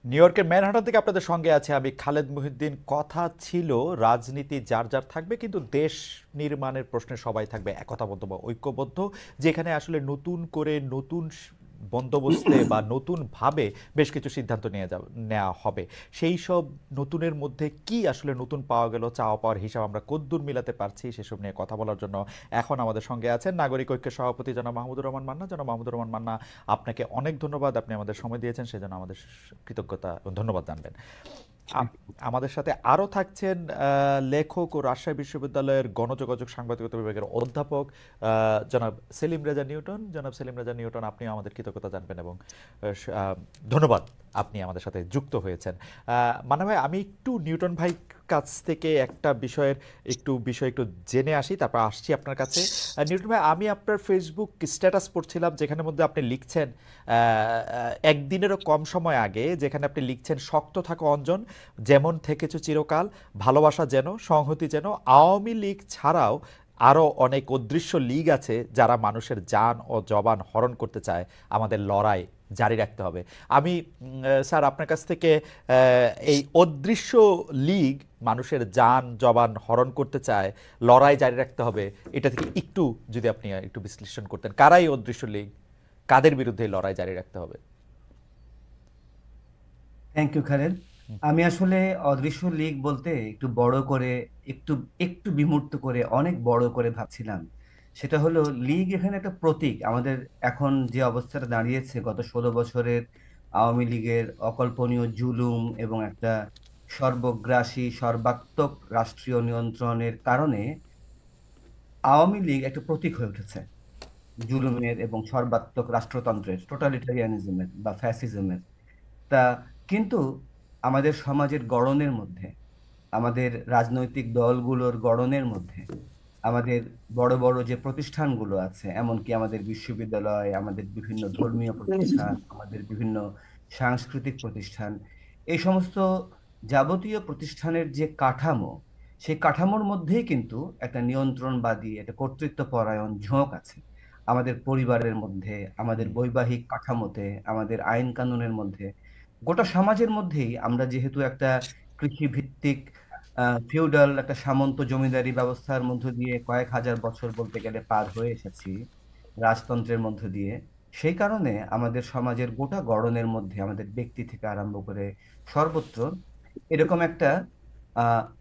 New ইয়র্কের Manhattan থেকে আপনাদের সঙ্গে আছে আমি খালেদ মুহিউদ্দিন। কথা ছিল রাজনীতি যার যার থাকবে, কিন্তু দেশ নির্মাণের প্রশ্নে সবাই থাকবে একতাবদ্ধ বা ঐক্যবদ্ধ, যেখানে আসলে নতুন করে নতুন বন্দোবস্তে বা নতুন ভাবে বেশ কিছু সিদ্ধান্ত নেওয়া হবে। সেই সব নতুনের মধ্যে কি আসলে নতুন পাওয়া গেল, চাওয়া পাওয়ার হিসাব আমরা কদ্দূর মিলাতে পারছি, সেসব নিয়ে কথা বলার জন্য এখন আমাদের সঙ্গে আছেন নাগরিক ঐক্যের সভাপতি জনাব মাহমুদুর রহমান মান্না। জনাব মাহমুদুর রহমান মান্না, আপনাকে অনেক ধন্যবাদ, আপনি আমাদের সময় দিয়েছেন, সেজন্য আমাদের কৃতজ্ঞতা এবং ধন্যবাদ জানবেন। আমাদের সাথে আরও থাকছেন লেখক ও রাজশাহী বিশ্ববিদ্যালয়ের গণযোগাযোগ সাংবাদিকতা বিভাগের অধ্যাপক জনাব সেলিম রেজা নিউটন। জনাব সেলিম রেজা নিউটন, আপনিও আমাদের কৃতজ্ঞতা জানবেন এবং ধন্যবাদ, আপনি আমাদের সাথে যুক্ত হয়েছেন। মানে ভাই, আমি একটু নিউটন ভাই কাছ থেকে একটা বিষয় একটু জেনে আসি, তারপর আসছি আপনার কাছে। নিউটন ভাই, আমি আপনার ফেসবুক স্ট্যাটাস পড়ছিলাম, যেখানের মধ্যে আপনি লিখছেন একদিনেরও কম সময় আগে, যেখানে আপনি লিখছেন, শক্ত থাকো অঞ্জন, যেমন থেকেছো চিরকাল, ভালোবাসা যেন, সংহতি যেন, আওয়ামী লীগ ছাড়াও আরও অনেক অদৃশ্য লীগ আছে যারা মানুষের জান ও জবান হরণ করতে চায়, আমাদের লড়াই জারি রাখতে হবে। আমি স্যার আপনার কাছ থেকে এই অদৃশ্য লীগ মানুষের জান জবান হরণ করতে চায়, লড়াই জারি রাখতে হবে, এটা থেকে একটু যদি আপনি একটু বিশ্লেষণ করতেন, কারাই অদৃশ্য লীগ, কাদের বিরুদ্ধে এই লড়াই জারি রাখতে হবে? Thank you Khaled. আমি আসলে অদৃশ্য লীগ বলতে একটু বড় করে, একটু একটু বিমূর্ত করে, অনেক বড় করে ভাবছিলাম। সেটা হলো, লীগ এখানে একটা প্রতীক। আমাদের এখন যে অবস্থাটা দাঁড়িয়েছে, গত 16 বছরের আওয়ামী লীগের অকল্পনীয় জুলুম এবং একটা সর্বগ্রাসী সর্বাত্মক রাষ্ট্রীয় নিয়ন্ত্রণের কারণে আওয়ামী লীগ একটা প্রতীক হয়ে উঠেছে জুলুমের এবং সর্বাত্মক রাষ্ট্রতন্ত্রের, টোটালিটারিয়ানিজমের বা ফ্যাসিজমের। তা কিন্তু আমাদের সমাজের গড়নের মধ্যে, আমাদের রাজনৈতিক দলগুলোর গড়নের মধ্যে, আমাদের বড় বড় যে প্রতিষ্ঠানগুলো আছে, এমনকি আমাদের বিশ্ববিদ্যালয়, আমাদের বিভিন্ন ধর্মীয় প্রতিষ্ঠান, আমাদের বিভিন্ন সাংস্কৃতিক প্রতিষ্ঠান, এই সমস্ত যাবতীয় প্রতিষ্ঠানের যে কাঠামো, সেই কাঠামোর মধ্যেই কিন্তু একটা নিয়ন্ত্রণবাদী, একটা কর্তৃত্বপরায়ণ ঝোঁক আছে। আমাদের পরিবারের মধ্যে, আমাদের বৈবাহিক কাঠামোতে, আমাদের আইন কানুনের মধ্যে, গোটা সমাজের মধ্যেই আমরা যেহেতু একটা কৃষিভিত্তিক ফিউডাল একটা সামন্ত জমিদারি ব্যবস্থার মধ্য দিয়ে কয়েক হাজার বছর বলতে গেলে পার হয়ে এসেছি, রাজতন্ত্রের মধ্য দিয়ে, সেই কারণে আমাদের সমাজের গোটা গড়নের মধ্যে, আমাদের ব্যক্তি থেকে আরম্ভ করে সর্বত্র এরকম একটা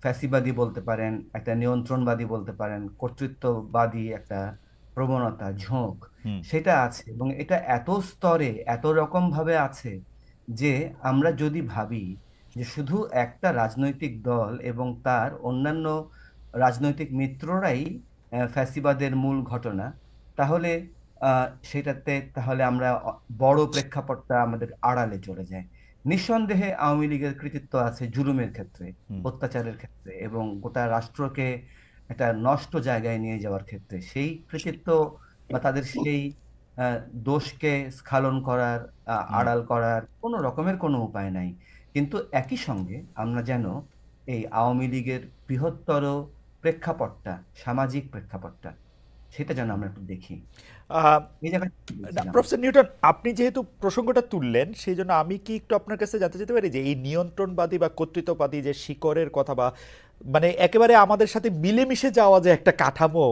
ফ্যাসিবাদী বলতে পারেন, একটা নিয়ন্ত্রণবাদী বলতে পারেন, কর্তৃত্ববাদী একটা প্রবণতা, ঝোঁক, হুম। সেটা আছে। এবং এটা এত স্তরে, এত রকম ভাবে আছে যে আমরা যদি ভাবি যে শুধু একটা রাজনৈতিক দল এবং তার অন্যান্য রাজনৈতিক মিত্ররাই ফ্যাসিবাদের মূল ঘটনা, তাহলে তাহলে আমরা বড় প্রেক্ষাপটটা আমাদের আড়ালে চলে যায়। নিঃসন্দেহে আওয়ামী লীগের কৃতিত্ব আছে জুলুমের ক্ষেত্রে, হুম। অত্যাচারের ক্ষেত্রে এবং গোটা রাষ্ট্রকে একটা নষ্ট জায়গায় নিয়ে যাওয়ার ক্ষেত্রে। সেই কৃতিত্ব বা তাদের সেই আহ, দোষকে স্খালন করার, হুম। আড়াল করার কোনো রকমের কোনো উপায় নাই। কিন্তু একই সঙ্গে আমরা যেন এই আওয়ামী লীগের বৃহত্তর প্রেক্ষাপটটা, সামাজিক প্রেক্ষাপটটা, সেটা যেন আমরা একটু দেখি। আহ, এই জায়গায় না, বলছিলাম। প্রফেসর নিউটন, আপনি যেহেতু প্রসঙ্গটা তুললেন, সেই জন্য আমি কি একটু আপনার কাছে জানতে চাইতে পারি যে এই নিয়ন্ত্রণবাদী বা কর্তৃত্ববাদী যে শিকড়ের কথা, বা মানে একেবারে আমাদের সাথে মিলেমিশে যাওয়া যে একটা কাঠামো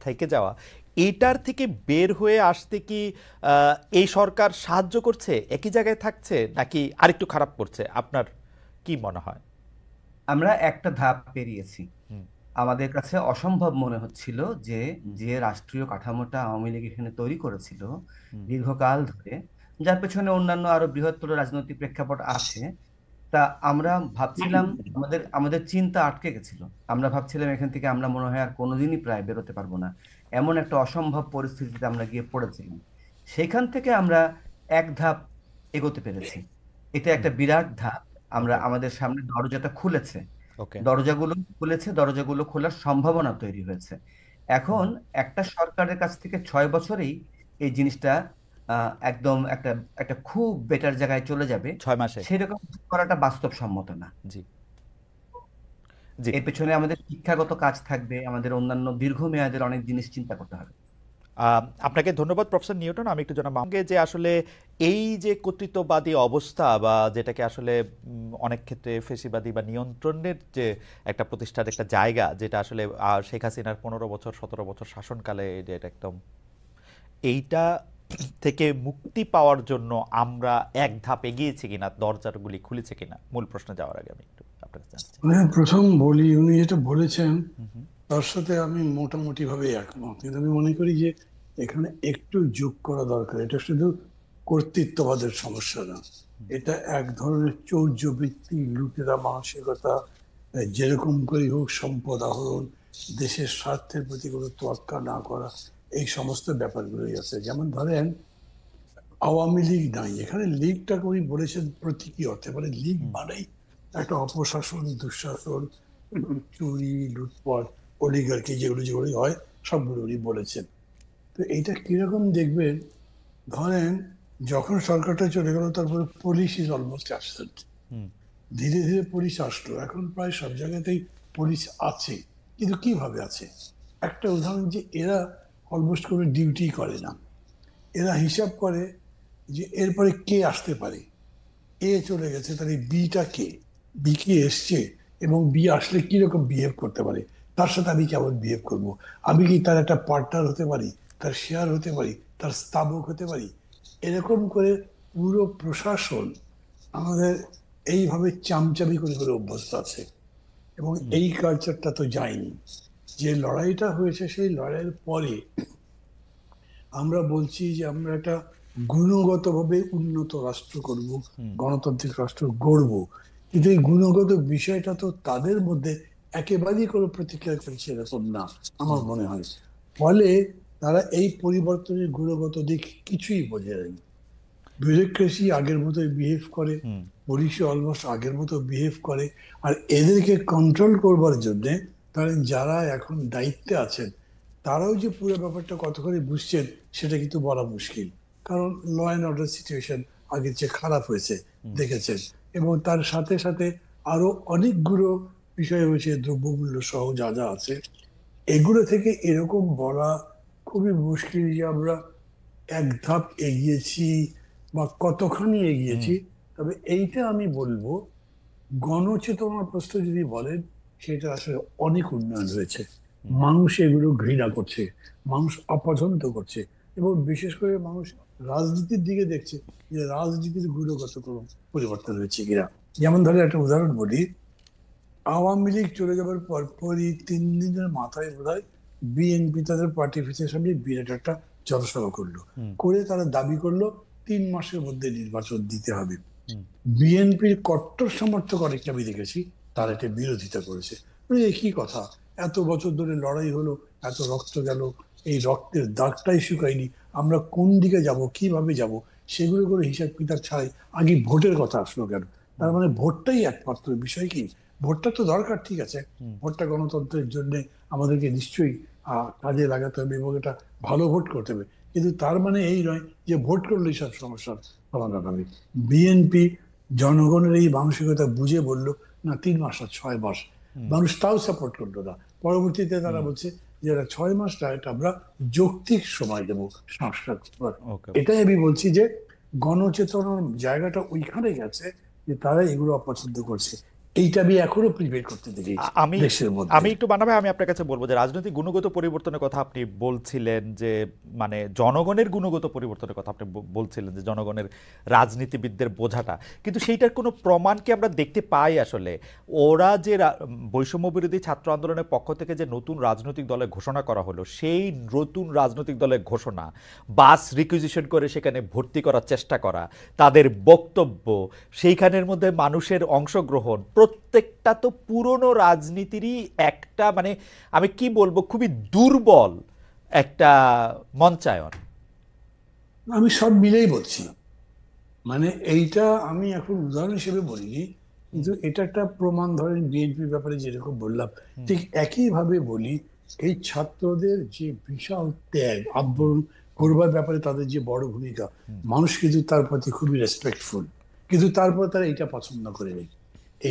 থেকে যাওয়া, এইটার থেকে বের হয়ে আসতে কি এই সরকার সাহায্য করছে, একই জায়গায় থাকছে, নাকি আরেকটু খারাপ করছে, আপনার কি মনে হয়? আমরা একটা ধাপ পেরিয়েছি। হুম। আমাদের কাছে অসম্ভব মনে হচ্ছিল যে যে রাষ্ট্রীয় কাঠামোটা আওয়ামী লীগ এখানে তৈরি করেছিল হুম। দীর্ঘকাল ধরে, যার পেছনে অন্যান্য আরো বৃহত্তর রাজনৈতিক প্রেক্ষাপট আছে, তা আমরা ভাবছিলাম, আমাদের আমাদের চিন্তা আটকে গেছিল। আমরা ভাবছিলাম এখান থেকে আমরা মনে হয় আর কোনোদিনই প্রায় বেরোতে পারবো না, এমন একটা অসম্ভব পরিস্থিতিতে আমরা গিয়ে পড়েছিলাম। সেখান থেকে আমরা এক ধাপ এগোতে পেরেছি। এটা হুম। একটা বিরাট ধাপ। আমরা, ওকে। আমাদের সামনে দরজাটা খুলেছে, ওকে। দরজাগুলো খোলার সম্ভাবনা তৈরি হয়েছে। এখন একটা সরকারের কাছ থেকে 6 বছরেই এই জিনিসটা একদম একটা একটা খুব বেটার জায়গায় চলে যাবে, 6 মাসে। সেরকম কিছু করাটা বাস্তবসম্মত না। জি। জি। এর পেছনে আমাদের শিক্ষাগত কাজ থাকবে, আমাদের অন্যান্য দীর্ঘমেয়াদের অনেক জিনিস চিন্তা করতে হবে। আপনাকে ধন্যবাদ প্রফেসর নিউটন। আমি একটু জানাবো আমাকে যে আসলে এই যে কর্তৃত্ববাদী অবস্থা বা যেটাকে আসলে অনেক ক্ষেত্রে ফেসিবাদী বা নিয়ন্ত্রণের যে একটা প্রতিষ্ঠার একটা জায়গা, যেটা আসলে শেখ হাসিনার 15 বছর 17 বছর শাসনকালে এটা একদম এইটা থেকে মুক্তি পাওয়ার জন্য আমরা এক ধাপ এগিয়েছি কিনা, দরজাগুলি খুলেছে কিনা, মূল প্রশ্নে যাওয়ার আগে আমি একটু আপনার কাছে জানতে চাই। প্রথম বলি, উনি যেটা বলেছেন তার সাথে আমি মোটামুটি ভাবে একমত, কিন্তু আমি মনে করি যে এখানে একটু যোগ করা দরকার। এটা শুধু কর্তৃত্ববাদের সমস্যা না, এটা এক ধরনের চৌর্যবৃত্তি, লুটেরা মানসিকতা, যেরকম করে হোক সম্পদ আহরণ, দেশের স্বার্থের প্রতি কোনো তোয়াক্কা না করা, এই সমস্ত ব্যাপারগুলোই আছে। যেমন ধরেন আওয়ামী লীগ নাই, এখানে লীগটাকে উনি বলেছেন প্রতীকী অর্থে, মানে লীগ মানেই একটা অপশাসন, দুঃশাসন, চুরি, লুটপাট, অলিগার্কি, যেগুলো যেগুলো হয় সবগুলো উনি বলেছেন। তো এইটা কিরকম দেখবেন, ধরেন যখন সরকারটা চলে গেল তারপরে পুলিশ ইজ অলমোস্ট অ্যাবসেন্ট, ধীরে ধীরে পুলিশ আসলো, এখন প্রায় সব জায়গাতেই পুলিশ আছে, কিন্তু কিভাবে আছে? একটা উদাহরণ, যে এরা অলমোস্ট কোনো ডিউটি করে না, এরা হিসাব করে যে এরপরে কে আসতে পারে। এ চলে গেছে, তাহলে বিটা কে, বি কি এসছে, এবং বি আসলে কিরকম বিহেভ করতে পারে, তার সাথে আমি কেমন বিহেভ করব, আমি কি তার একটা পার্টনার হতে পারি, তার শেয়ার হতে পারি, তার স্তাবক হতে পারি। এরকম করে পুরো প্রশাসন আমাদের এইভাবে চামচামি করে করে অভ্যস্ত আছে, এবং এই কালচারটা তো যায়নি। যে লড়াইটা হয়েছে সেই লড়াইয়ের পরে আমরা বলছি যে আমরা একটা গুণগতভাবে উন্নত রাষ্ট্র করব, গণতান্ত্রিক রাষ্ট্র গড়ব, কিন্তু এই গুণগত বিষয়টা তো তাদের মধ্যে একেবারেই কোনো প্রতিক্রিয়া করছে এরকম না আমার মনে হয়। ফলে তারা এই পরিবর্তনের গুণগত দিক কিছুই বোঝে নাই। ব্যুরোক্রেসি আগের মতোই বিহেভ করে, পুলিশও অলমোস্ট আগের মতো বিহেভ করে, আর এদেরকে কন্ট্রোল করবার জন্যে তারা যারা এখন দায়িত্বে আছেন তারাও যে পুরো ব্যাপারটা কতখানি বুঝছেন সেটা কিন্তু বলা মুশকিল, কারণ ল অ্যান্ড অর্ডার সিচুয়েশন আগের চেয়ে খারাপ হয়েছে দেখেছেন, এবং তার সাথে সাথে আরো অনেকগুলো বিষয় হয়েছে, দ্রব্যমূল্য সহ যা যা আছে, এগুলো থেকে এরকম বলা খুবই মুশকিল যে আমরা এক ধাপ এগিয়েছি বা কতখানি এগিয়েছি। তবে এইটা আমি বলবো, গণচেতনার প্রশ্ন যদি বলেন, সেটা আসলে অনেক উন্নয়ন হয়েছে। মানুষ এগুলো ঘৃণা করছে, মানুষ অপছন্দ করছে, এবং বিশেষ করে মানুষ রাজনীতির দিকে দেখছে যে রাজনীতির গুণগত কোনো পরিবর্তন হয়েছে কিনা। যেমন ধরে একটা উদাহরণ বলি, আওয়ামী লীগ চলে যাবার পরপরই 3 দিনের মাথায় বোধহয় বিএনপি তাদের পার্টি অফিসের সামনে বিরাট একটা জনসভা করলো, করে তারা দাবি করলো 3 মাসের মধ্যে নির্বাচন দিতে হবে। বিএনপির কট্টর সমর্থক অনেকটা আমি দেখেছি তারা এটা বিরোধিতা করেছে, একই কথা, এত বছর ধরে লড়াই হলো, এত রক্ত গেল, এই রক্তের দাগটাই শুকায়নি, আমরা কোন দিকে যাব, কিভাবে যাব, সেগুলো করে হিসাব কিতাব ছাড়াই আগে ভোটের কথা আসলো কেন? তার মানে ভোটটাই একমাত্র বিষয় কি? ভোটটা তো দরকার, ঠিক আছে, ভোটটা গণতন্ত্রের জন্য আমাদেরকে নিশ্চয়ই কাজে লাগাতে হবে, এবং এটা ভালো ভোট করতে হবে, কিন্তু তার মানে এই নয় যে ভোট করলেই সব সমস্যার সমাধান হবে। বিএনপি জনগণের এই মানসিকতা বুঝে বললো না 3 মাস আর 6 মাস, মানুষ তাও সাপোর্ট করলো না। পরবর্তীতে তারা বলছে যে এটা 6 মাস না, এটা আমরা যৌক্তিক সময় দেবো সংস্কার করার। এটাই আমি বলছি যে গণচেতনার জায়গাটা ওইখানে গেছে যে তারা এগুলো অপছন্দ করছে, এইটা আমি এখনো প্রিভেন্ট করতে দেখি আমি দেশের মধ্যে। আমি একটু বানাবে, আমি আপনার কাছে বলবো যে রাজনৈতিক গুণগত পরিবর্তনের কথা আপনি বলছিলেন, যে মানে জনগণের গুণগত পরিবর্তনের কথা আপনি বলছিলেন, যে জনগণের রাজনীতিবিদদের বোঝাটা, কিন্তু সেইটার কোনো প্রমাণ কি আমরা দেখতে পাই আসলে? ওরা যে বৈষম্য বিরোধী ছাত্র আন্দোলনের পক্ষ থেকে যে নতুন রাজনৈতিক দলের ঘোষণা করা হলো, সেই নতুন রাজনৈতিক দলের ঘোষণা, বাস রিকুইজিশন করে সেখানে ভর্তি করার চেষ্টা করা, তাদের বক্তব্য, সেইখানের মধ্যে মানুষের অংশগ্রহণ, প্রত্যেকটা তো পুরনো রাজনীতিরই একটা, মানে আমি কি বলবো, খুবই দুর্বল একটা মঞ্চায়ন। আমি সব মিলেই বলছি, মানে এইটা আমি এখন উদাহরণ হিসেবে বলিনি, কিন্তু এটা একটা প্রমাণ। ধরেন বিএনপির ব্যাপারে যেরকম বললাম, ঠিক একইভাবে বলি, এই ছাত্রদের যে বিশাল ত্যাগ, আন্দোলন করবার ব্যাপারে তাদের যে বড় ভূমিকা, মানুষ কিন্তু তার প্রতি খুবই রেসপেক্টফুল, কিন্তু তারপর তারা এটা পছন্দ করে নেই।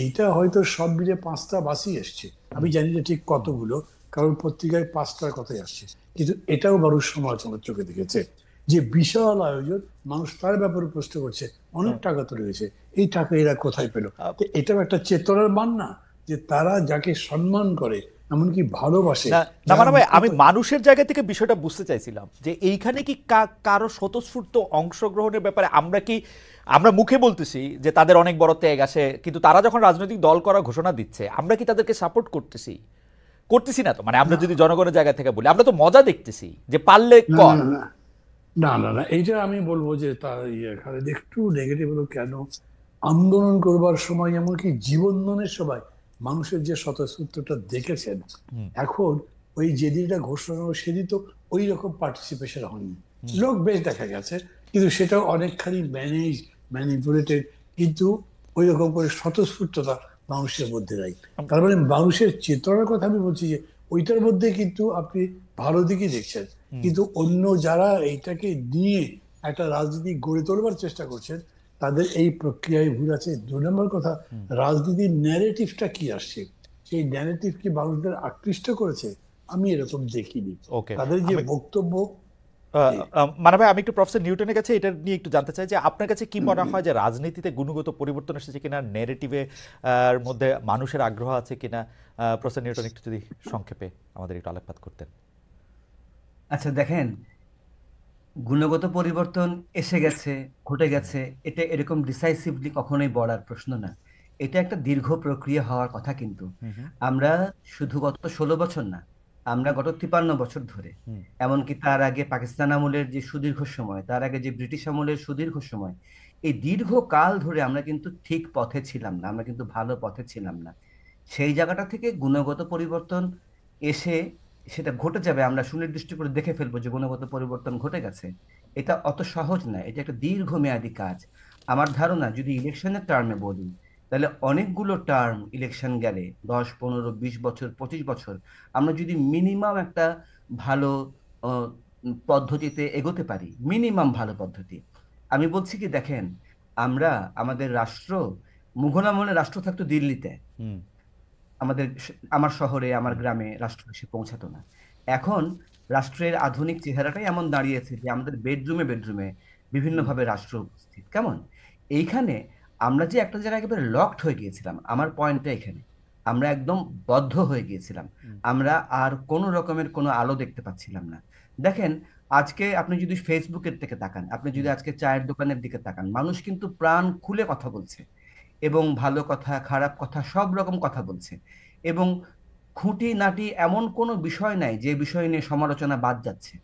এইটা হয়তো সব মিলে 5টা বাসই এসছে, আমি জানি না ঠিক কতগুলো, কারণ পত্রিকায় 5টার কথাই আসছে, কিন্তু এটাও মানুষ সমালোচনার চোখে দেখেছে যে বিশাল আয়োজন, মানুষ তার ব্যাপারে প্রশ্ন করছে, অনেক টাকা তো রয়েছে, এই টাকা এরা কোথায় পেলো? আহ, তো এটাও একটা চেতনার মান না, যে তারা যাকে সম্মান করে, এমনকি ভালোবাসে, না না যার মানে ভাই, আমি মূলত মানুষের জায়গা থেকে বিষয়টা বুঝতে চাইছিলাম যে এইখানে কি কারো স্বতঃস্ফূর্ত অংশগ্রহণের ব্যাপারে আমরা মুখে বলতেছি যে তাদের অনেক বড় ত্যাগ আসে, কিন্তু তারা যখন রাজনৈতিক দল করা ঘোষণা দিচ্ছে আমরা কি তাদেরকে সাপোর্ট করতেছি না তো? মানে আমরা না যদি জনগণের জায়গা থেকে বলি, আমরা তো মজা দেখতেছি যে পারলে না কর। না না না না না এইটা আমি বলবো যে তার খালেদ একটু নেগেটিভ হলো কেন? আন্দোলন করবার সময়, এমনকি জীবনদানের সময় মানুষের যে স্বতঃস্ফূর্তটা দেখেছেন, হুম, এখন ওই যেদিন এটা ঘোষণা হলো সেদিন তো ওই রকম পার্টিসিপেশন হয়নি। হুম, লোক বেশ দেখা গেছে, কিন্তু সেটাও অনেকখানি ম্যানিপুলেটেড, কিন্তু ওই রকম করে স্বতঃস্ফূর্ততা মানুষের মধ্যে নাই। তার মানে মানুষের চেতনার কথা আমি বলছি যে ওইটার মধ্যে কিন্তু আপনি ভালো দিকই দেখছেন, হুম, কিন্তু অন্য যারা এইটাকে নিয়ে একটা রাজনীতি গড়ে তোলবার চেষ্টা করছেন, তাদের এই প্রক্রিয়ায় ভুল আছে। 2 নম্বর কথা, হুম। রাজনীতির ন্যারেটিভটা কি আসছে, সেই ন্যারেটিভ কি মানুষদের আকৃষ্ট করেছে? আমি এরকম দেখিনি। ওকে। তাদের যে আমি বক্তব্য। জি। মানে ভাই, আমি একটু প্রফেসর নিউটনের কাছে এটা নিয়ে একটু জানতে চাই যে আপনার কাছে কি মনে হয় যে রাজনীতিতে গুণগত পরিবর্তন এসেছে কিনা, নেরেটিভে মধ্যে মানুষের আগ্রহ আছে কিনা? প্রফেসর নিউটন একটু যদি সংক্ষেপে আমাদের একটু আলোকপাত করতেন। আচ্ছা দেখেন, গুণগত পরিবর্তন এসে গেছে, ঘটে গেছে, এটা এরকম ডিসাইসিভলি কখনোই বলার প্রশ্ন না। এটা একটা দীর্ঘ প্রক্রিয়া হওয়ার কথা কিন্তু। হুম, হুম, আমরা শুধু গত 16 বছর না, আমরা গত 53 বছর ধরে, হুম, এমনকি তার আগে পাকিস্তান আমলের যে সুদীর্ঘ সময়, তার আগে যে ব্রিটিশ আমলের সুদীর্ঘ সময়, এই দীর্ঘ কাল ধরে আমরা কিন্তু ঠিক পথে ছিলাম না, আমরা কিন্তু ভালো পথে ছিলাম না। সেই জায়গাটা থেকে গুণগত পরিবর্তন এসে সেটা ঘটে যাবে, আমরা সুনির্দিষ্ট করে দেখে ফেলবো যে গুণগত পরিবর্তন ঘটে গেছে। এটা অত সহজ না, এটা একটা দীর্ঘমেয়াদী কাজ। আমার ধারণা, যদি ইলেকশনের টার্মে বলি, তাহলে অনেকগুলো টার্ম ইলেকশন গেলে, 10, 15, 20 বছর, 25 বছর, আমরা যদি মিনিমাম একটা ভালো আহ, পদ্ধতিতে এগোতে পারি, মিনিমাম ভালো পদ্ধতি। আমি বলছি কি, দেখেন, আমরা আমাদের রাষ্ট্র, মুঘল আমলে রাষ্ট্র থাকতো দিল্লিতে, হুম, আমার শহরে, আমার হুম, গ্রামে রাষ্ট্র এসে পৌঁছাতো না। এখন রাষ্ট্রের আধুনিক চেহারাটাই এমন দাঁড়িয়েছে যে আমাদের বেডরুমে বেডরুমে হুম, বিভিন্নভাবে রাষ্ট্র উপস্থিত। কেমন এইখানে আমরা যে একটা জায়গায় একেবারে লকড হয়ে গিয়েছিলাম, আমার পয়েন্টটা এখানে, আমরা একদম বদ্ধ হয়ে গিয়েছিলাম। হুম, আমরা আর কোনো রকমের কোনো আলো দেখতে পাচ্ছিলাম না। দেখেন, আজকে আপনি যদি ফেসবুকের দিকে তাকান, আপনি যদি হুম, আজকে চায়ের দোকানের দিকে তাকান, মানুষ কিন্তু প্রাণ খুলে কথা বলছে, এবং ভালো কথা, খারাপ কথা, সব রকম কথা বলছে। এবং খুঁটিনাটি এমন কোনো বিষয় নাই যে বিষয় নিয়ে সমালোচনা বাদ যাচ্ছে।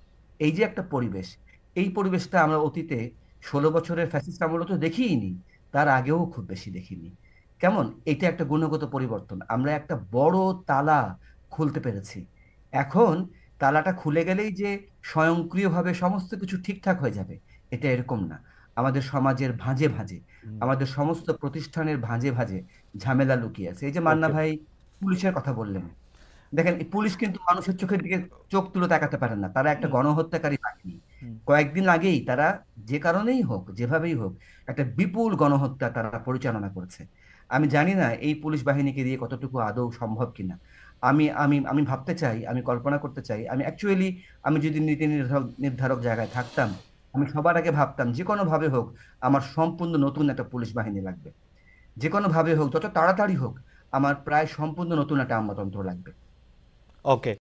এই যে একটা পরিবেশ, এই পরিবেশটা আমরা অতীতে 16 বছরের ফ্যাসিস্ট আমলে তো দেখিইনি, তার আগেও খুব বেশি দেখিনি। কেমন, এটা একটা গুণগত পরিবর্তন, আমরা একটা বড় তালা খুলতে পেরেছি। এখন তালাটা খুলে গেলেই যে স্বয়ংক্রিয়ভাবে সমস্ত কিছু ঠিকঠাক হয়ে যাবে, এটা এরকম না। আমাদের সমাজের ভাঁজে ভাঁজে, হুম। আমাদের সমস্ত প্রতিষ্ঠানের ভাঁজে ভাঁজে ঝামেলা লুকিয়ে আছে। এই যে মান্না ওকে। ভাই পুলিশের কথা বললেন, দেখেন, এই পুলিশ কিন্তু মানুষের চোখের দিকে চোখ তুলে তাকাতে পারেন না, তারা একটা গণহত্যাকারী বাহিনী। হুম, কয়েকদিন আগেই তারা, যে কারণেই হোক, যেভাবেই হোক, একটা বিপুল গণহত্যা তারা পরিচালনা করেছে। আমি জানি না এই পুলিশ বাহিনীকে দিয়ে কতটুকু আদৌ সম্ভব কিনা। আমি আমি আমি ভাবতে চাই, আমি কল্পনা করতে চাই, আমি অ্যাকচুয়ালি, আমি যদি নীতি নির্ধারক নির্ধারক জায়গায় থাকতাম, আমি সবার আগে ভাবতাম যে কোনো ভাবে হোক আমার সম্পূর্ণ নতুন একটা পুলিশ বাহিনী লাগবে। যে কোনো ভাবে হোক, যত তাড়াতাড়ি হোক, আমার প্রায় সম্পূর্ণ নতুন একটা আমলাতন্ত্র লাগবে। ওকে।